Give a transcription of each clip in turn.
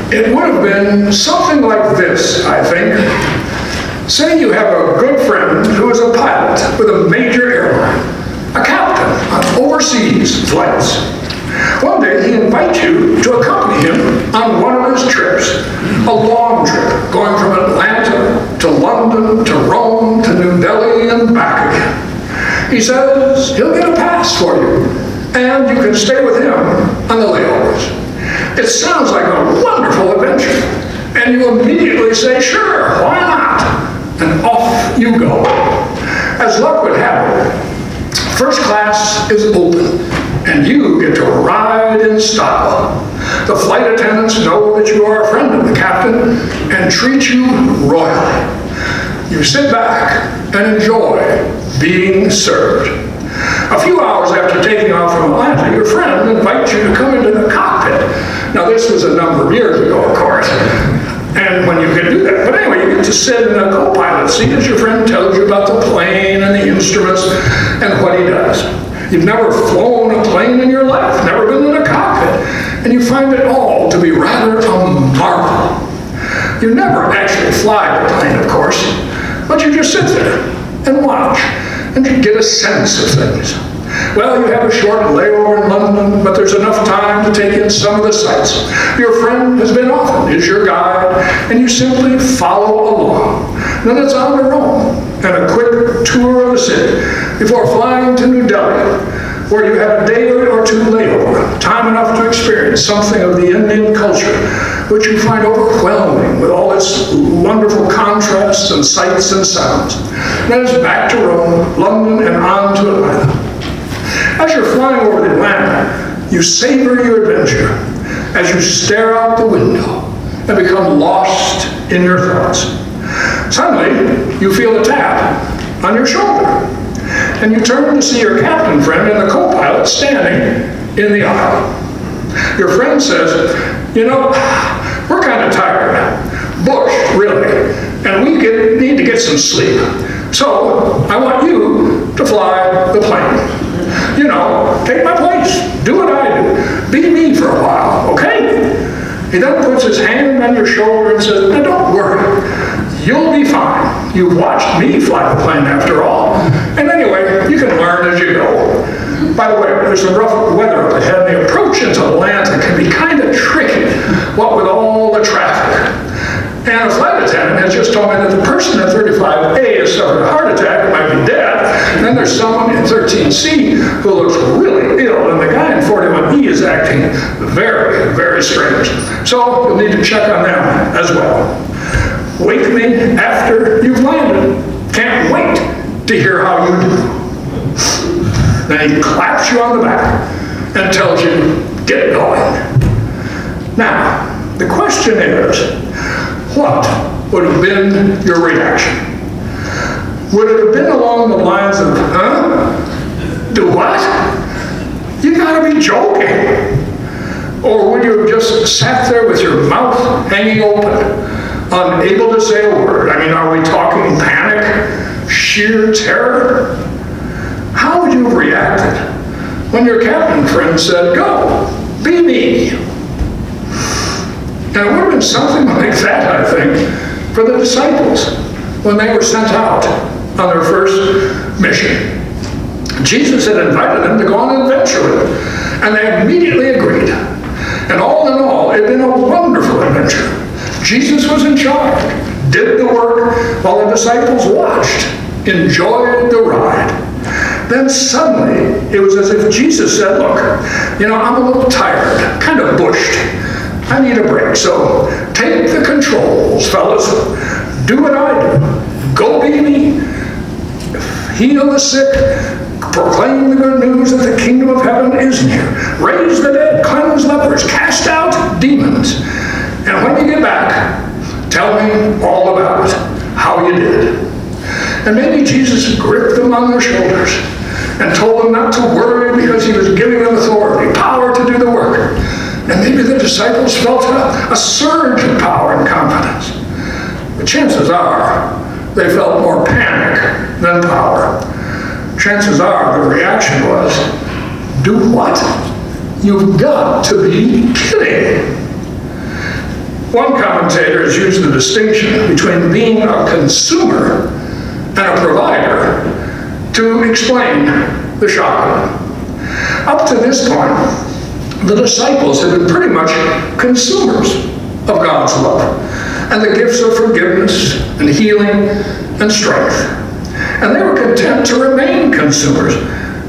It would have been something like this, I think. Say you have a good friend who is a pilot with a major airline, a captain on overseas flights. One day he invites you to accompany him on one of his trips, a long trip going from Atlanta to London to Rome to New Delhi and back again. He says he'll get a pass for you, and you can stay with him on the layovers. It sounds like a wonderful adventure, and you immediately say, sure, why not? And off you go. As luck would have it, first class is open, and you get to ride in style. The flight attendants know that you are a friend of the captain and treat you royally. You sit back and enjoy being served. A few hours after taking off from Atlanta, your friend invites you to come into the cockpit. Now, this was a number of years ago, of course, and when you could do that. But anyway, you get to sit in a co-pilot seat as your friend tells you about the plane and the instruments and what he does. You've never flown a plane in your life, never been in a cockpit, and you find it all to be rather a marvel. You never actually fly the plane, of course, but you just sit there and watch, and you get a sense of things. Well, you have a short layover in London, but there's enough time to take in some of the sights. Your friend has been often, is your guide, and you simply follow along. Then it's on to Rome, and a quick tour of the city before flying to New Delhi, where you have a day or two layover, time enough to experience something of the Indian culture, which you find overwhelming with all its wonderful contrasts and sights and sounds. Then it's back to Rome, London, and on to Atlanta. As you're flying over Atlanta, you savor your adventure as you stare out the window and become lost in your thoughts. Suddenly, you feel a tap on your shoulder, and you turn to see your captain friend and the co-pilot standing in the aisle. Your friend says, you know, we're kind of tired, bushed really, and we need to get some sleep. So I want you to fly the plane. You know, take my place, do what I do, be me for a while, okay? He then puts his hand on your shoulder and says, now don't worry, you'll be fine. You've watched me fly the plane after all. And anyway, you can learn as you go. By the way, there's some rough weather up ahead. The approach into Atlanta can be kind of tricky, what with all the traffic. And a flight attendant has just told me that the person in 35A has suffered a heart attack and might be dead. And then there's someone in 13C who looks really ill, and the guy in 41E is acting very, very strange. So you'll need to check on them as well. Wake me after you've landed. Can't wait to hear how you do. Then he claps you on the back and tells you, get going. Now, the question is, what would have been your reaction? Would it have been along the lines of, huh? Do what? You gotta be joking. Or would you have just sat there with your mouth hanging open, unable to say a word? I mean, are we talking panic, sheer terror? How would you have reacted when your captain friend said, go, be me? And it would have been something like that, I think, for the disciples when they were sent out on their first mission. Jesus had invited them to go on an adventure with him, and they immediately agreed. And all in all, it had been a wonderful adventure. Jesus was in charge, did the work, while the disciples watched, enjoyed the ride. Then suddenly, it was as if Jesus said, look, you know, I'm a little tired, kind of bushed. I need a break, so take the controls, fellas. Do what I do. Go be me. Heal the sick. Proclaim the good news that the kingdom of heaven is near. Raise the dead, cleanse lepers, cast out demons. And when you get back, tell me all about it, how you did. And maybe Jesus gripped them on their shoulders and told them not to worry because he was giving them authority, power to do the work. And maybe the disciples felt a surge of power and confidence. But chances are, they felt more panic than power. Chances are the reaction was, do what? You've got to be kidding. commentators use the distinction between being a consumer and a provider to explain the shocking. Up to this point, the disciples had been pretty much consumers of God's love and the gifts of forgiveness and healing and strength. And they were content to remain consumers,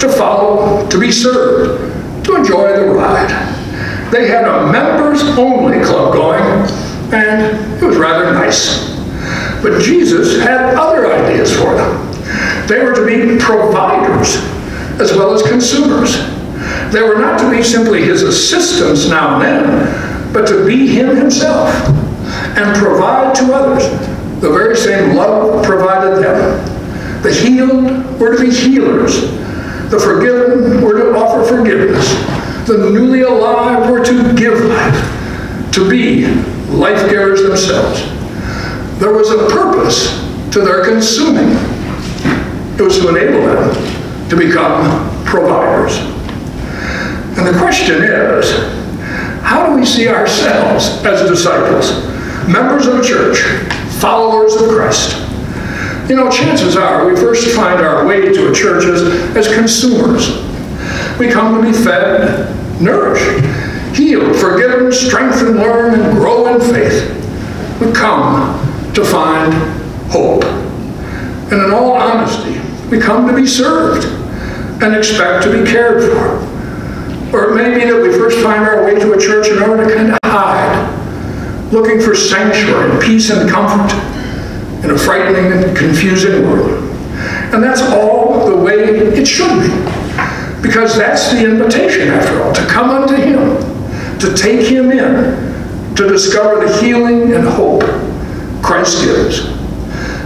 to follow, to be served, to enjoy the ride. They had a members-only club going, and it was rather nice. But Jesus had other ideas for them. They were to be providers as well as consumers. They were not to be simply his assistants now and then, but to be him himself and provide to others the very same love provided them. The healed were to be healers. The forgiven were to offer forgiveness. The newly alive were to give life, to be life givers themselves. There was a purpose to their consuming. It was to enable them to become providers. And the question is, how do we see ourselves as disciples, members of a church, followers of Christ? You know, chances are we first find our way to a church as consumers. We come to be fed, nourished, healed, forgiven, strengthened, learn, and grow in faith. We come to find hope. And in all honesty, we come to be served and expect to be cared for. Or it may be that we first find our way to a church in order to kind of hide, looking for sanctuary, peace, and comfort in a frightening and confusing world. And that's all the way it should be, because that's the invitation, after all, to come unto him, to take him in, to discover the healing and hope Christ gives.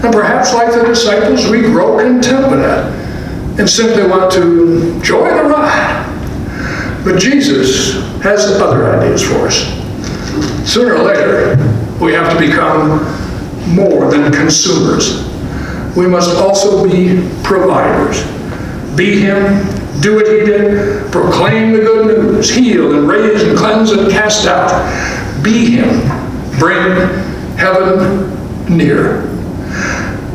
And perhaps like the disciples, we grow content with that and simply want to enjoy the ride. But Jesus has other ideas for us. Sooner or later, we have to become more than consumers. We must also be providers. Be him, do what he did, proclaim the good news, heal and raise and cleanse and cast out. Be him, bring heaven near.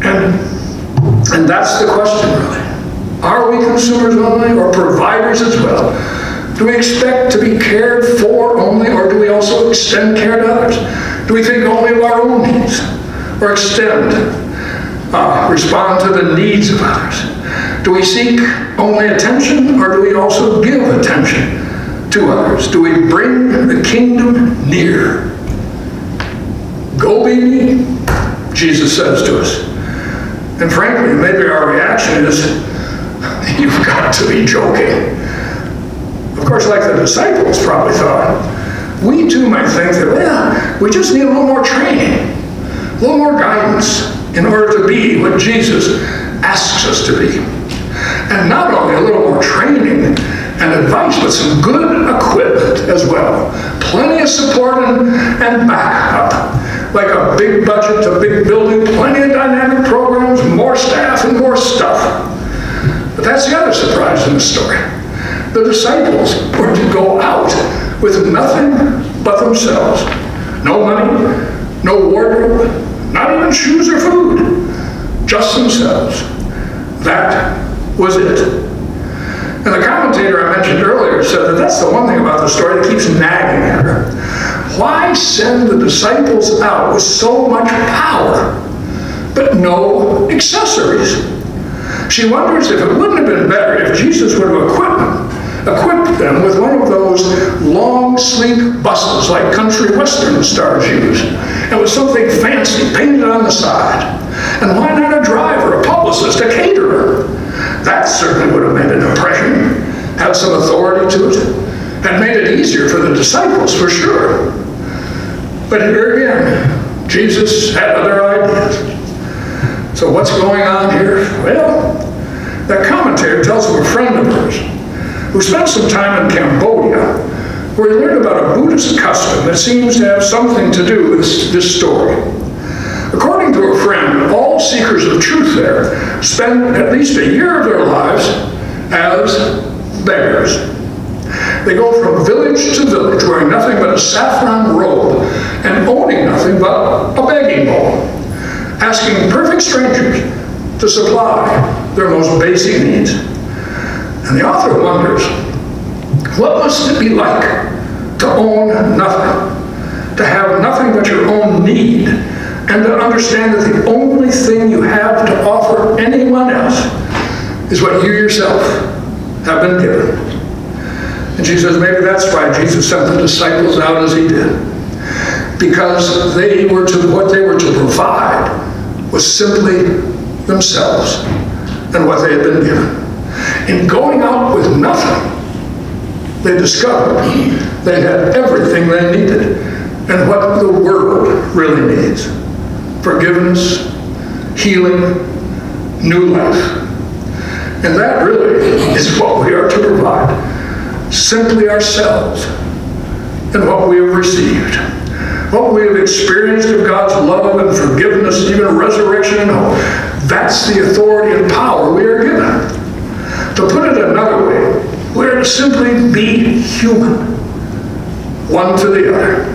And that's the question, really. Are we consumers only or providers as well? Do we expect to be cared for only, or do we also extend care to others? Do we think only of our own needs, or respond to the needs of others? Do we seek only attention, or do we also give attention to others? Do we bring the kingdom near? Go be me, Jesus says to us. And frankly, maybe our reaction is, you've got to be joking. Of course, like the disciples probably thought, we too might think that, well, we just need a little more training, a little more guidance in order to be what Jesus asks us to be. And not only a little more training and advice, but some good equipment as well. Plenty of support and backup. Like a big budget, a big building, plenty of dynamic programs, more staff, and more stuff. But that's the other surprise in the story. The disciples were to go out with nothing but themselves. No money, no wardrobe, not even shoes or food. Just themselves. That was it. And the commentator I mentioned earlier said that that's the one thing about the story that keeps nagging at her. Why send the disciples out with so much power, but no accessories? She wonders if it wouldn't have been better if Jesus would have equipped them with one of those long, sleek buses like country western stars use, and with something fancy painted on the side. And why not a driver, a publicist, a caterer? That certainly would have made an impression, had some authority to it, and made it easier for the disciples, for sure. But here again, Jesus had other ideas. So what's going on here? Well, that commentator tells of a friend of hers who spent some time in Cambodia, where he learned about a Buddhist custom that seems to have something to do with this story. According to a friend, all seekers of truth there spend at least a year of their lives as beggars. They go from village to village wearing nothing but a saffron robe and owning nothing nothing but a begging bowl, asking perfect strangers to supply their most basic needs. And the author wonders, what must it be like to own nothing, to have nothing but your own need, and to understand that the only thing you have to offer anyone else is what you yourself have been given? And she says maybe that's why Jesus sent the disciples out as he did, because what they were to provide was simply themselves and what they had been given. In going out with nothing, they discovered they had everything they needed and what the world really needs: forgiveness, healing, new life. And that really is what we are to provide, simply ourselves and what we have received, what we have experienced of God's love and forgiveness, even resurrection and hope. That's the authority and power we are given. To put it another way, we are to simply be human, one to the other.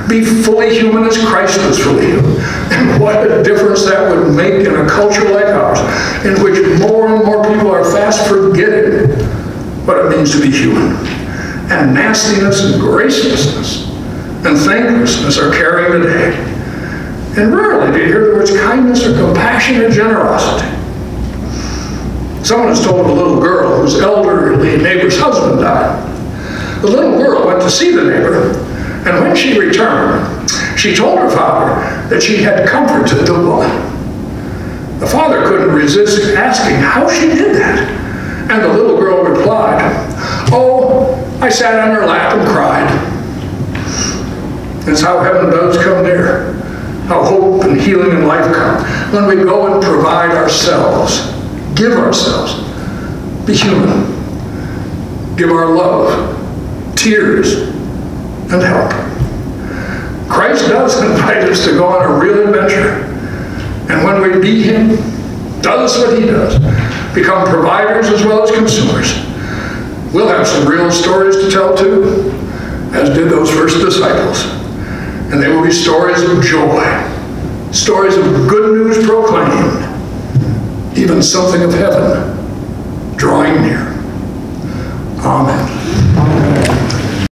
Be fully human as Christ was fully human. And what a difference that would make in a culture like ours, in which more and more people are fast forgetting what it means to be human. And nastiness and graciousness and thanklessness are carrying the day. And rarely do you hear the words kindness or compassion or generosity. Someone has told of a little girl whose elderly neighbor's husband died. The little girl went to see the neighbor, and when she returned, she told her father that she had comforted the woman. The father couldn't resist asking how she did that. And the little girl replied, "Oh, I sat on her lap and cried." That's how heaven does come near, how hope and healing and life come, when we go and provide ourselves, give ourselves, be human, give our love, tears, and help. Christ does invite us to go on a real adventure. And when we be him, does what he does, become providers as well as consumers, we'll have some real stories to tell too, as did those first disciples. And they will be stories of joy, stories of good news proclaimed, even something of heaven drawing near. Amen.